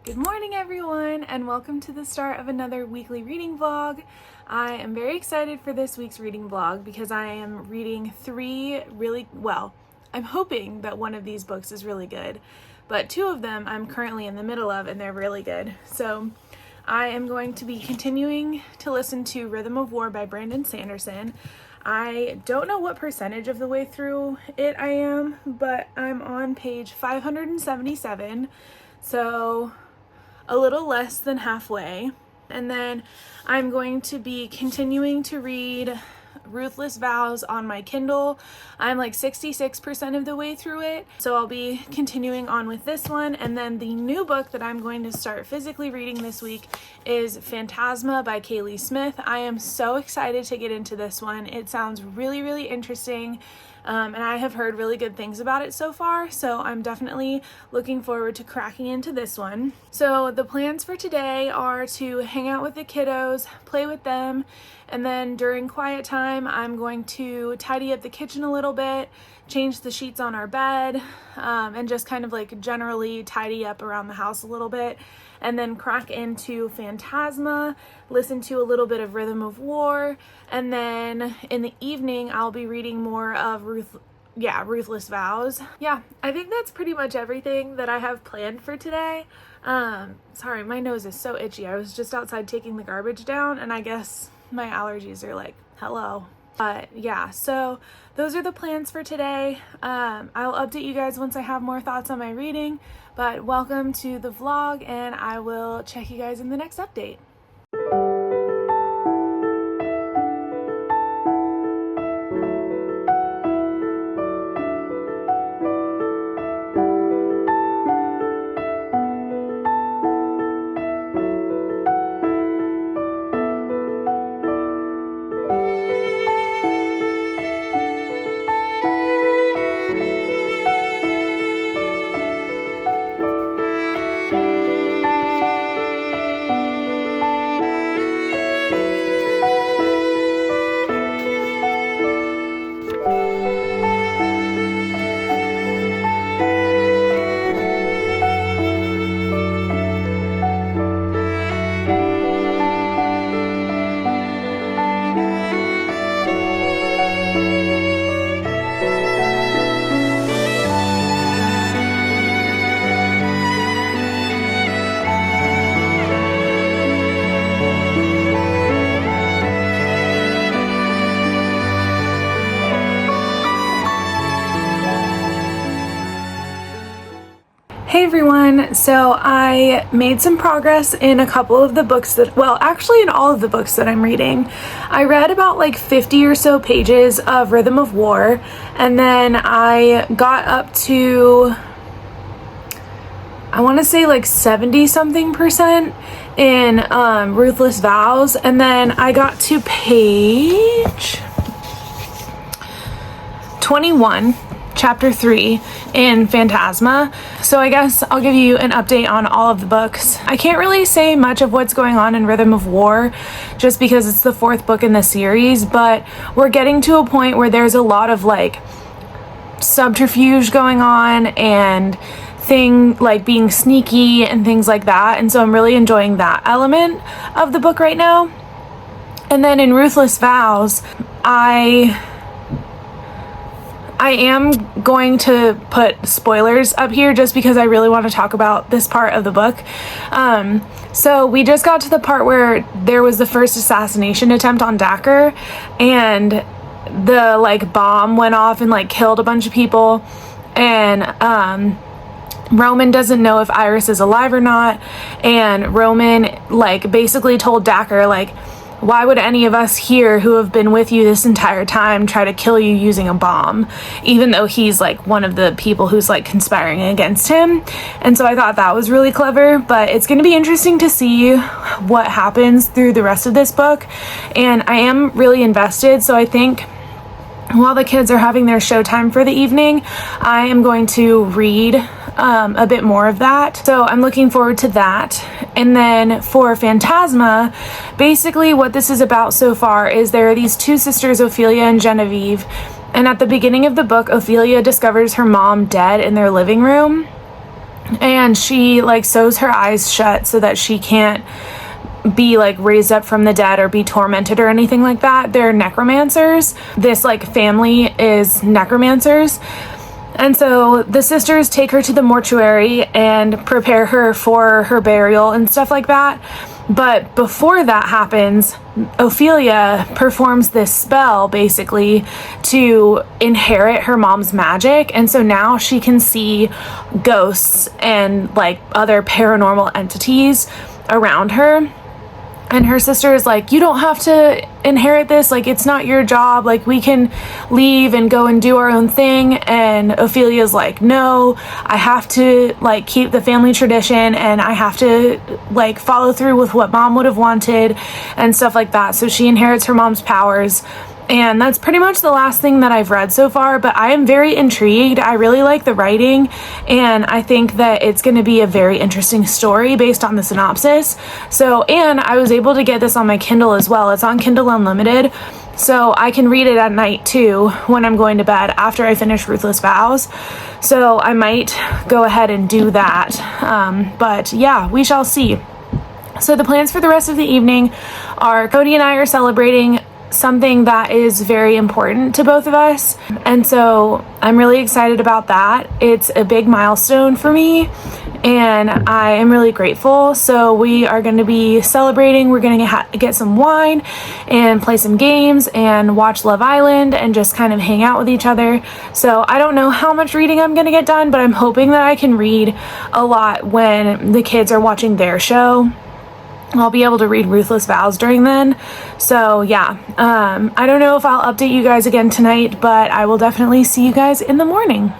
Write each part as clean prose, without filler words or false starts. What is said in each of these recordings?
Good morning, everyone, and welcome to the start of another weekly reading vlog. I am very excited for this week's reading vlog because I am reading I'm hoping that one of these books is really good, but two of them I'm currently in the middle of and they're really good. So I am going to be continuing to listen to Rhythm of War by Brandon Sanderson. I don't know what percentage of the way through it I am, but I'm on page 577, so a little less than halfway. And then I'm going to be continuing to read Ruthless Vows on my Kindle. I'm like 66% of the way through it, so I'll be continuing on with this one. And then the new book that I'm going to start physically reading this week is Phantasma by Kaylee Smith. I am so excited to get into this one. It sounds really, really interesting. And I have heard really good things about it so far, so I'm definitely looking forward to cracking into this one. So the plans for today are to hang out with the kiddos, play with them, and then during quiet time, I'm going to tidy up the kitchen a little bit, change the sheets on our bed, and just kind of like generally tidy up around the house a little bit, and then crack into Phantasma, listen to a little bit of Rhythm of War, and then in the evening I'll be reading more of Ruthless Vows. Yeah, I think that's pretty much everything that I have planned for today. Sorry, my nose is so itchy. I was just outside taking the garbage down, and I guess my allergies are like, hello. But yeah, so those are the plans for today. I'll update you guys once I have more thoughts on my reading, but welcome to the vlog, and I will check you guys in the next update. Hey everyone, so I made some progress in a couple of the books actually in all of the books that I'm reading. I read about like 50 or so pages of Rhythm of War, and then I got up to, I want to say like 70 something percent in Ruthless Vows, and then I got to page 21. Chapter 3 in Phantasma. So I guess I'll give you an update on all of the books. I can't really say much of what's going on in Rhythm of War just because it's the fourth book in the series, but we're getting to a point where there's a lot of like subterfuge going on and being sneaky and things like that, and so I'm really enjoying that element of the book right now. And then in Ruthless Vows, I am going to put spoilers up here just because I really want to talk about this part of the book. So we just got to the part where there was the first assassination attempt on Dacker, and the like bomb went off and like killed a bunch of people, and Roman doesn't know if Iris is alive or not, and Roman like basically told Dacker like, why would any of us here who have been with you this entire time try to kill you using a bomb, even though he's like one of the people who's like conspiring against him? And so I thought that was really clever, but it's going to be interesting to see what happens through the rest of this book, and I am really invested. So I think while the kids are having their showtime for the evening, I am going to read a bit more of that. So I'm looking forward to that. And then for Phantasma, basically what this is about so far is there are these two sisters, Ophelia and Genevieve, and at the beginning of the book, Ophelia discovers her mom dead in their living room. and she like sews her eyes shut so that she can't be like raised up from the dead or be tormented or anything like that. They're necromancers. This like family is necromancers. And so the sisters take her to the mortuary and prepare her for her burial and stuff like that. But before that happens, Ophelia performs this spell basically to inherit her mom's magic. And so now she can see ghosts and like other paranormal entities around her. And her sister is like, you don't have to inherit this. Like, it's not your job. Like, we can leave and go and do our own thing. And Ophelia's like, no, I have to, like, keep the family tradition. And I have to, like, follow through with what mom would have wanted and stuff like that. So she inherits her mom's powers. And that's pretty much the last thing that I've read so far, but I am very intrigued. I really like the writing, and I think that it's going to be a very interesting story based on the synopsis. So, and I was able to get this on my Kindle as well. It's on Kindle Unlimited, so I can read it at night too when I'm going to bed after I finish Ruthless Vows. So I might go ahead and do that. But yeah, we shall see. So the plans for the rest of the evening are Cody and I are celebrating something that is very important to both of us, and so I'm really excited about that. It's a big milestone for me and I am really grateful. So we are going to be celebrating. We're going to get some wine and play some games and watch Love Island and just kind of hang out with each other. So I don't know how much reading I'm going to get done, but I'm hoping that I can read a lot when the kids are watching their show. I'll be able to read Ruthless Vows during then. So yeah, I don't know if I'll update you guys again tonight, but I will definitely see you guys in the morning.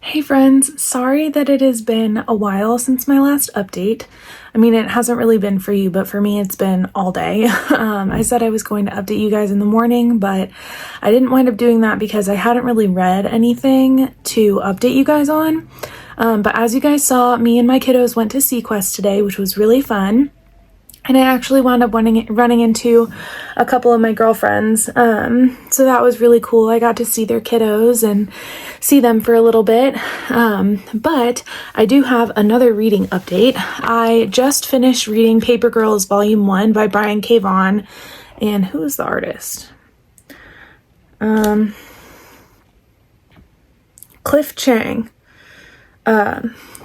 Hey friends, sorry that it has been a while since my last update. I mean, it hasn't really been for you, but for me it's been all day. I said I was going to update you guys in the morning, but I didn't wind up doing that because I hadn't really read anything to update you guys on. But as you guys saw, me and my kiddos went to SeaQuest today, which was really fun. And I actually wound up running into a couple of my girlfriends. So that was really cool. I got to see their kiddos and see them for a little bit. But I do have another reading update. I just finished reading Paper Girls Volume 1 by Brian K. Vaughan. And who's the artist? Cliff Chang.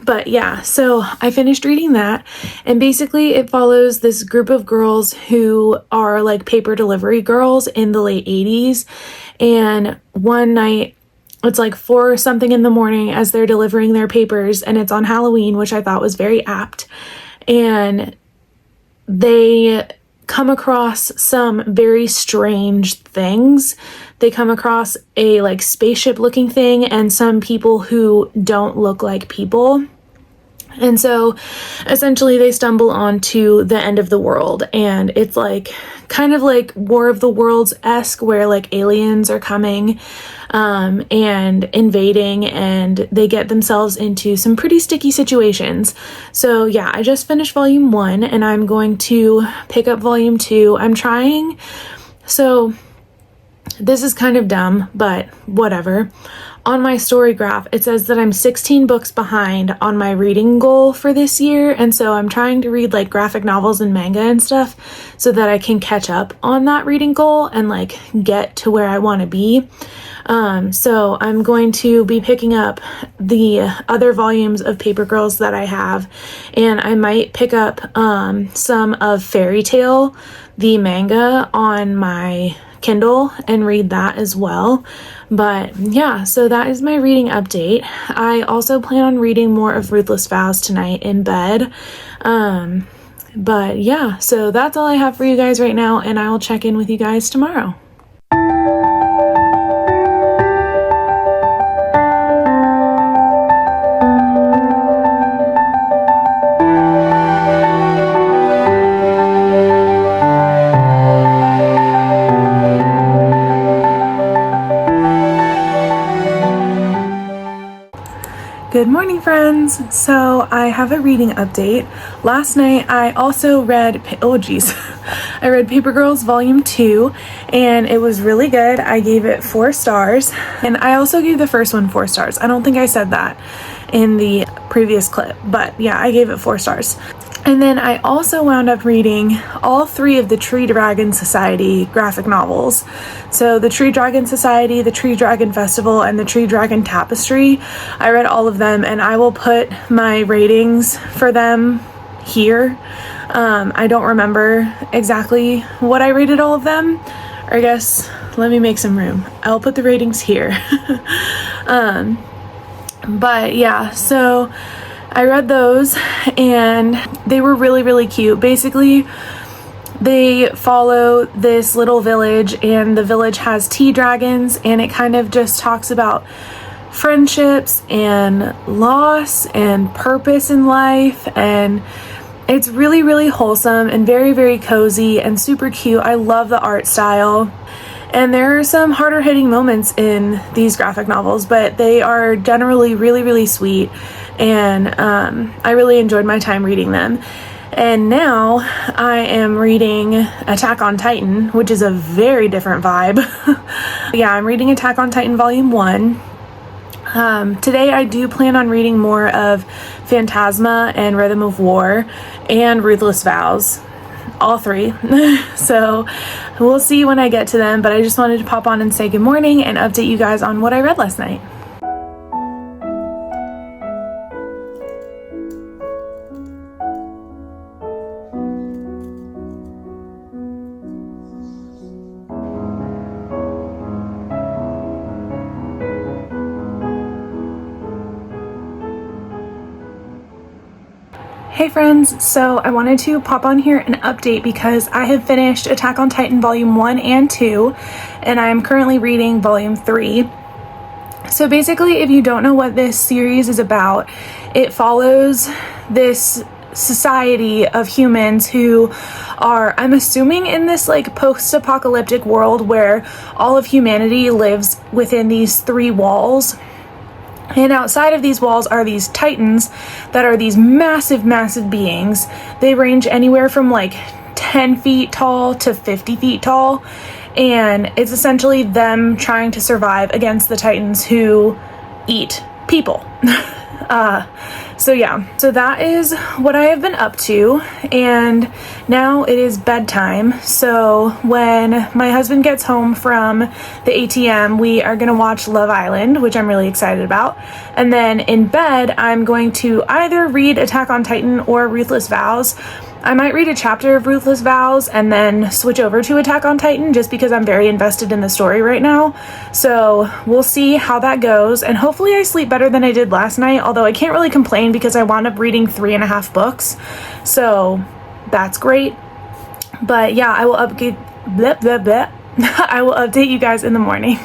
But yeah, so I finished reading that, and basically it follows this group of girls who are like paper delivery girls in the late 80s. And one night, it's like 4 something in the morning as they're delivering their papers, and it's on Halloween, which I thought was very apt. And they come across some very strange things. They come across a like spaceship looking thing and some people who don't look like people. And so essentially they stumble onto the end of the world, and it's like kind of like War of the Worlds-esque, where like aliens are coming and invading, and they get themselves into some pretty sticky situations. So yeah, I just finished Volume 1 and I'm going to pick up Volume 2. I'm trying. So this is kind of dumb, but whatever. On my story graph, it says that I'm 16 books behind on my reading goal for this year. And so I'm trying to read like graphic novels and manga and stuff so that I can catch up on that reading goal and like get to where I want to be. So I'm going to be picking up the other volumes of Paper Girls that I have, and I might pick up some of Fairy Tail, the manga, on my Kindle and read that as well. But yeah, so that is my reading update. I also plan on reading more of Ruthless Vows tonight in bed. But yeah, so that's all I have for you guys right now, and I will check in with you guys tomorrow. Good morning, friends. So I have a reading update. Last night I also read, I read Paper Girls Volume 2, and it was really good. I gave it 4 stars, and I also gave the first one 4 stars. I don't think I said that in the previous clip, but yeah, I gave it 4 stars. And then I also wound up reading all 3 of the Tree Dragon Society graphic novels. So the Tree Dragon Society, the Tree Dragon Festival, and the Tree Dragon Tapestry. I read all of them, and I will put my ratings for them here. I don't remember exactly what I rated all of them. Or I guess, let me make some room. I'll put the ratings here. But yeah, so I read those, and they were really, really cute. Basically, they follow this little village, and the village has tea dragons, and it kind of just talks about friendships and loss and purpose in life, and it's really, really wholesome and very, very cozy and super cute. I love the art style. And there are some harder hitting moments in these graphic novels, but they are generally really, really sweet. And I really enjoyed my time reading them. And now I am reading Attack on Titan, which is a very different vibe. Yeah, I'm reading Attack on Titan Volume 1. Today I do plan on reading more of Phantasma and Rhythm of War and Ruthless Vows. All 3. So we'll see when I get to them, but I just wanted to pop on and say good morning and update you guys on what I read last night. Hey friends, so I wanted to pop on here and update because I have finished Attack on Titan Volume 1 and 2, and I'm currently reading Volume 3. So basically, if you don't know what this series is about, it follows this society of humans who are, I'm assuming, in this like post-apocalyptic world where all of humanity lives within these 3 walls. And outside of these walls are these titans that are these massive, massive beings. They range anywhere from like 10 feet tall to 50 feet tall. And it's essentially them trying to survive against the titans who eat people. So that is what I have been up to, and now it is bedtime. So when my husband gets home from the ATM, we are going to watch Love Island, which I'm really excited about. And then in bed, I'm going to either read Attack on Titan or Ruthless Vows. I might read a chapter of Ruthless Vows and then switch over to Attack on Titan just because I'm very invested in the story right now. So we'll see how that goes, and hopefully I sleep better than I did last night, although I can't really complain because I wound up reading 3.5 books. So that's great. But yeah, I will update I will update you guys in the morning.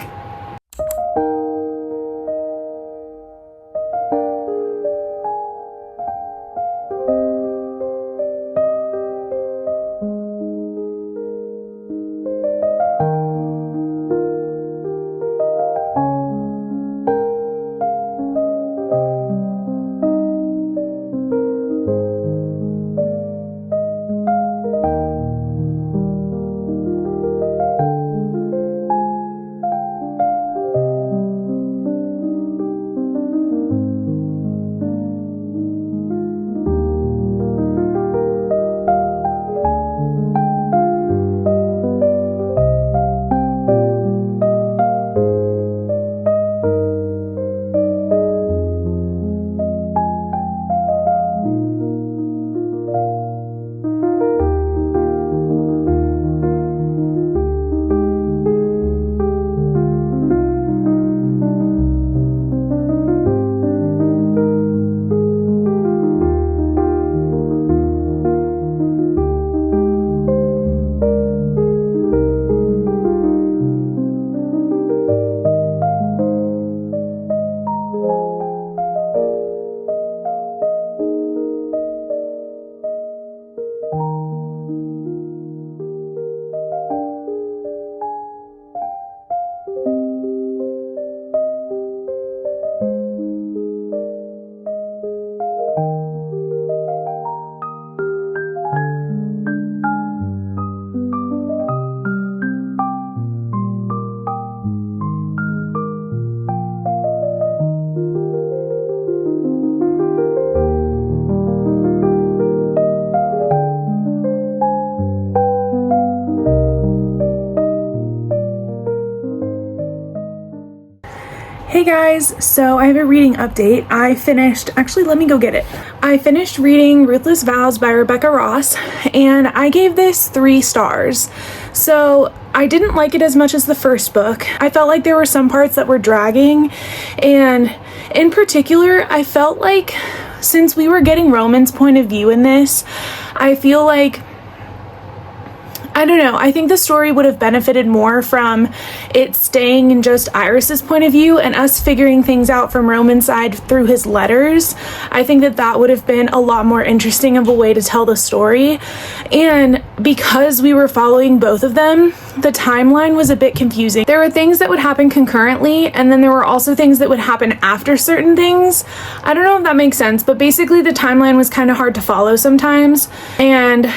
Hey guys, so I have a reading update. Let me go get it. I finished reading Ruthless Vows by Rebecca Ross, and I gave this 3 stars. So I didn't like it as much as the first book. I felt like there were some parts that were dragging, and in particular, I felt like since we were getting Roman's point of view in this, I feel like I don't know, I think the story would have benefited more from it staying in just Iris's point of view and us figuring things out from Roman's side through his letters. I think that would have been a lot more interesting of a way to tell the story. And because we were following both of them, the timeline was a bit confusing. There were things that would happen concurrently, and then there were also things that would happen after certain things. I don't know if that makes sense, but basically the timeline was kind of hard to follow sometimes. And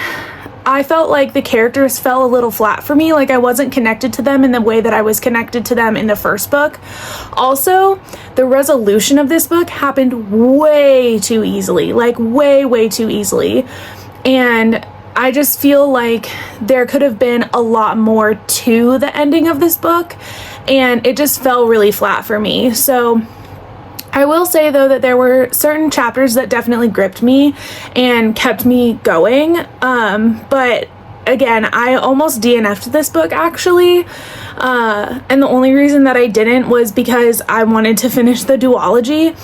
I felt like the characters fell a little flat for me, like I wasn't connected to them in the way that I was connected to them in the first book. Also, the resolution of this book happened way too easily, like way too easily. And I just feel like there could have been a lot more to the ending of this book, and it just fell really flat for me. So I will say, though, that there were certain chapters that definitely gripped me and kept me going. But again, I almost DNF'd this book, actually. And the only reason that I didn't was because I wanted to finish the duology.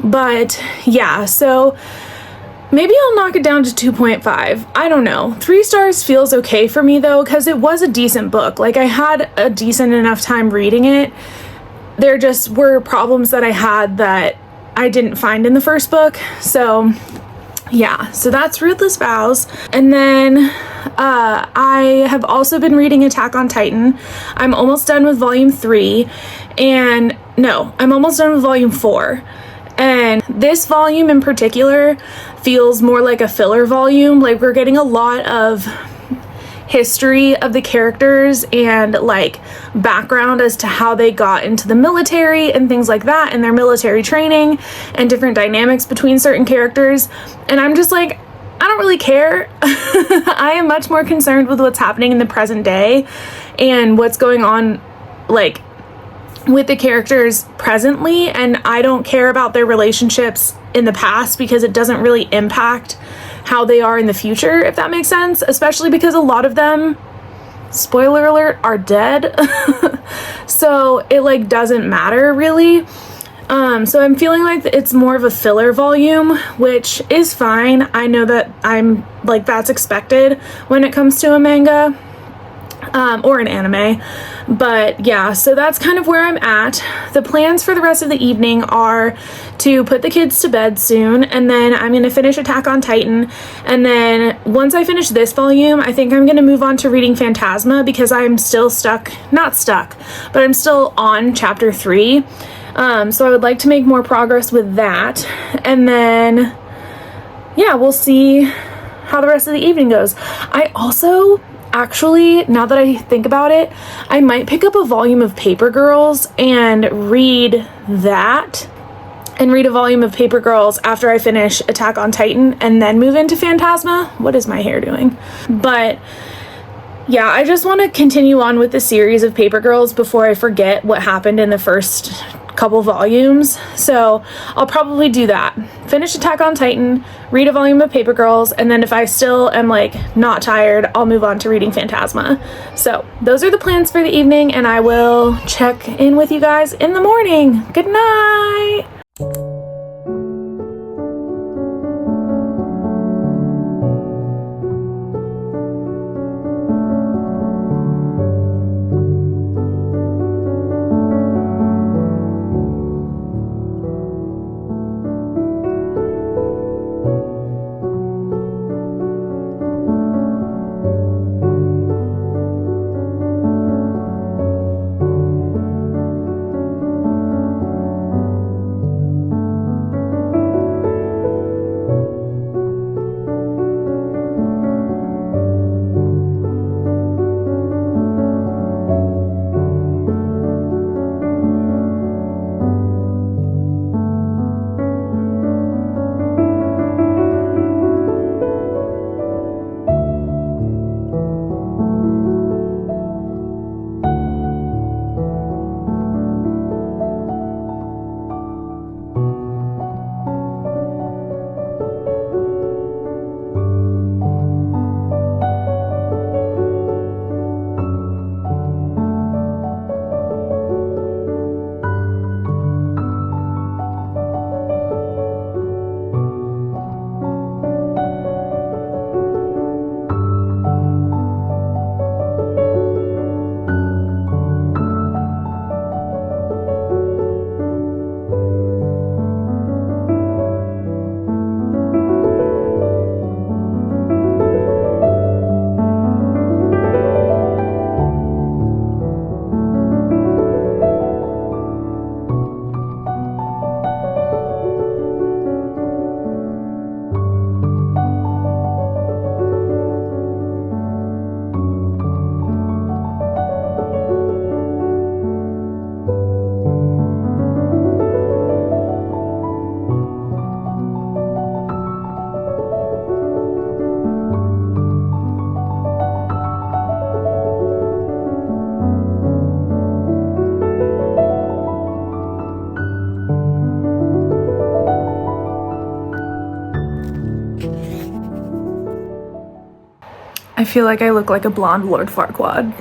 But yeah, so maybe I'll knock it down to 2.5. I don't know. 3 stars feels okay for me, though, because it was a decent book. Like, I had a decent enough time reading it. There just were problems that I had that I didn't find in the first book. So yeah, so that's Ruthless Vows. And then I have also been reading Attack on Titan. I'm almost done with volume 3. And no, I'm almost done with volume 4. And this volume in particular feels more like a filler volume. Like, we're getting a lot of history of the characters and like background as to how they got into the military and things like that, and their military training and different dynamics between certain characters. And I'm just like, I don't really care. I am much more concerned with what's happening in the present day and what's going on like with the characters presently, and I don't care about their relationships in the past because it doesn't really impact how they are in the future, if that makes sense, especially because a lot of them, spoiler alert, are dead. So it like doesn't matter really. So I'm feeling like it's more of a filler volume, which is fine. I know that I'm like, that's expected when it comes to a manga. Or an anime. But yeah, so that's kind of where I'm at. The plans for the rest of the evening are to put the kids to bed soon, and then I'm going to finish Attack on Titan, and then once I finish this volume, I think I'm going to move on to reading Phantasma because I'm still not stuck, but I'm still on chapter 3. So I would like to make more progress with that, and then yeah, we'll see how the rest of the evening goes. I also, actually, now that I think about it, I might pick up a volume of Paper Girls and read that, and read a volume of Paper Girls after I finish Attack on Titan, and then move into Phantasma. What is my hair doing? But yeah, I just want to continue on with the series of Paper Girls before I forget what happened in the first couple volumes. So I'll probably do that. Finish Attack on Titan, read a volume of Paper Girls, and then if I still am like not tired, I'll move on to reading Phantasma. So those are the plans for the evening, and I will check in with you guys in the morning. Good night. I feel like I look like a blonde Lord Farquaad.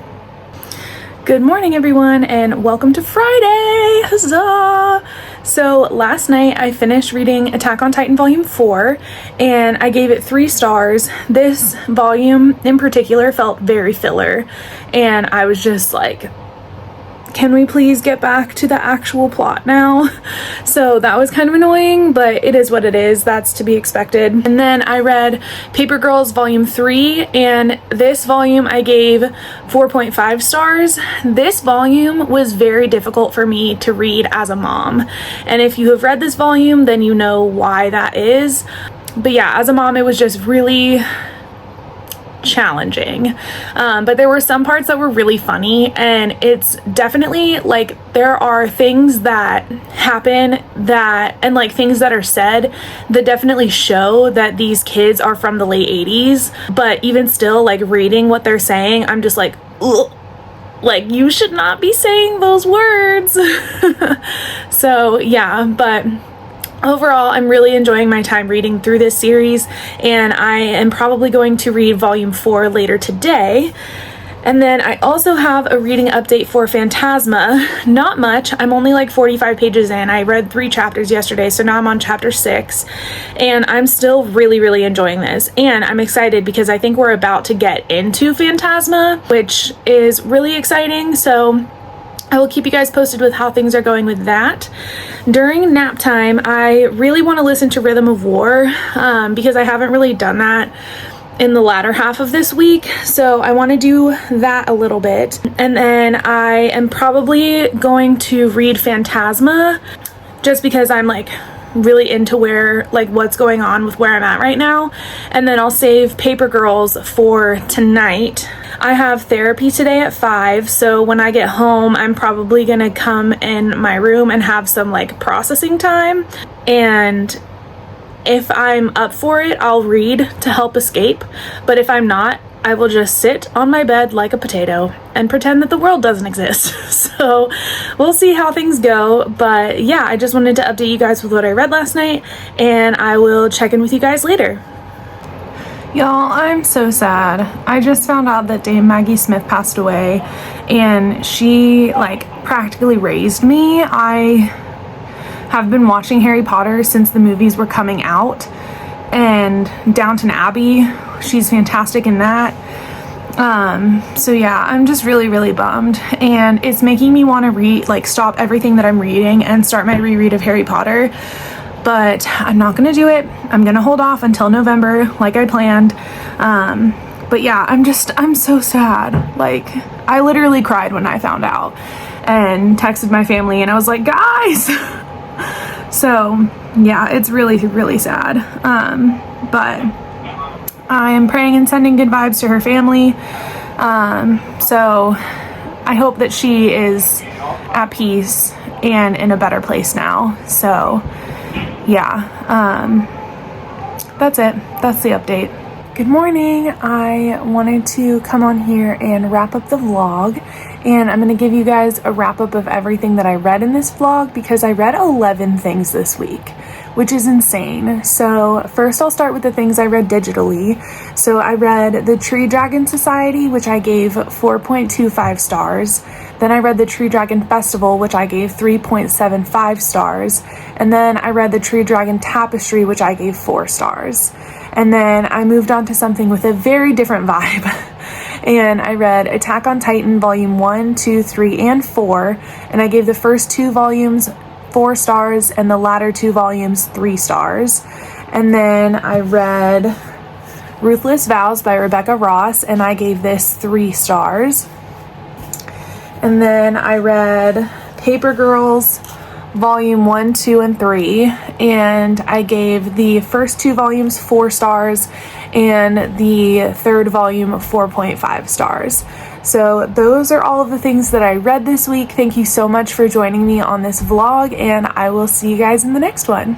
Good morning, everyone, and welcome to Friday! Huzzah! So last night I finished reading Attack on Titan Volume 4, and I gave it 3 stars. This volume in particular felt very filler, and I was just like, can we please get back to the actual plot now? So that was kind of annoying, but it is what it is. That's to be expected. And then I read Paper Girls Volume 3, and this volume I gave 4.5 stars. This volume was very difficult for me to read as a mom. And if you have read this volume, then you know why that is. But yeah, as a mom, it was just really challenging, but there were some parts that were really funny, and it's definitely like there are things that happen that, and like things that are said that definitely show that these kids are from the late 80s, but even still, like reading what they're saying, I'm just like, ugh. Like, you should not be saying those words. So yeah, but overall, I'm really enjoying my time reading through this series, and I am probably going to read Volume 4 later today. And then I also have a reading update for Phantasma. Not much. I'm only like 45 pages in. I read 3 chapters yesterday, so now I'm on chapter 6. And I'm still really, really enjoying this. And I'm excited because I think we're about to get into Phantasma, which is really exciting. So I will keep you guys posted with how things are going with that. During nap time, I really want to listen to Rhythm of War because I haven't really done that in the latter half of this week. So I want to do that a little bit. And then I am probably going to read Phantasma just because I'm like really into what's going on with where I'm at right now. And then I'll save Paper Girls for tonight. I have therapy today at 5, so when I get home, I'm probably gonna come in my room and have some like processing time. And if I'm up for it, I'll read to help escape. But if I'm not, I will just sit on my bed like a potato and pretend that the world doesn't exist. So we'll see how things go. But yeah, I just wanted to update you guys with what I read last night, and I will check in with you guys later. Y'all, I'm so sad. I just found out that Dame Maggie Smith passed away, and she like practically raised me. I have been watching Harry Potter since the movies were coming out, and Downton Abbey, she's fantastic in that. So yeah, I'm just really, really bummed, and it's making me want to stop everything that I'm reading and start my reread of Harry Potter. But I'm not gonna do it. I'm gonna hold off until November like I planned. But yeah, I'm so sad. Like, I literally cried when I found out and texted my family, and I was like, guys. So yeah, it's really, really sad. But I am praying and sending good vibes to her family. So I hope that she is at peace and in a better place now. So yeah, that's it. That's the update. Good morning. I wanted to come on here and wrap up the vlog, and I'm going to give you guys a wrap up of everything that I read in this vlog because I read 11 things this week, which is insane. So first I'll start with the things I read digitally. So I read The Tree Dragon Society, which I gave 4.25 stars. Then I read The Tree Dragon Festival, which I gave 3.75 stars. And then I read The Tree Dragon Tapestry, which I gave 4 stars. And then I moved on to something with a very different vibe. And I read Attack on Titan Volume 1, 2, 3, and 4. And I gave the first 2 volumes 4 stars and the latter 2 volumes 3 stars. And then I read Ruthless Vows by Rebecca Ross, and I gave this 3 stars. And then I read Paper Girls Volume 1, 2, and 3, and I gave the first 2 volumes 4 stars and the third volume 4.5 stars. So those are all of the things that I read this week. Thank you so much for joining me on this vlog, and I will see you guys in the next one.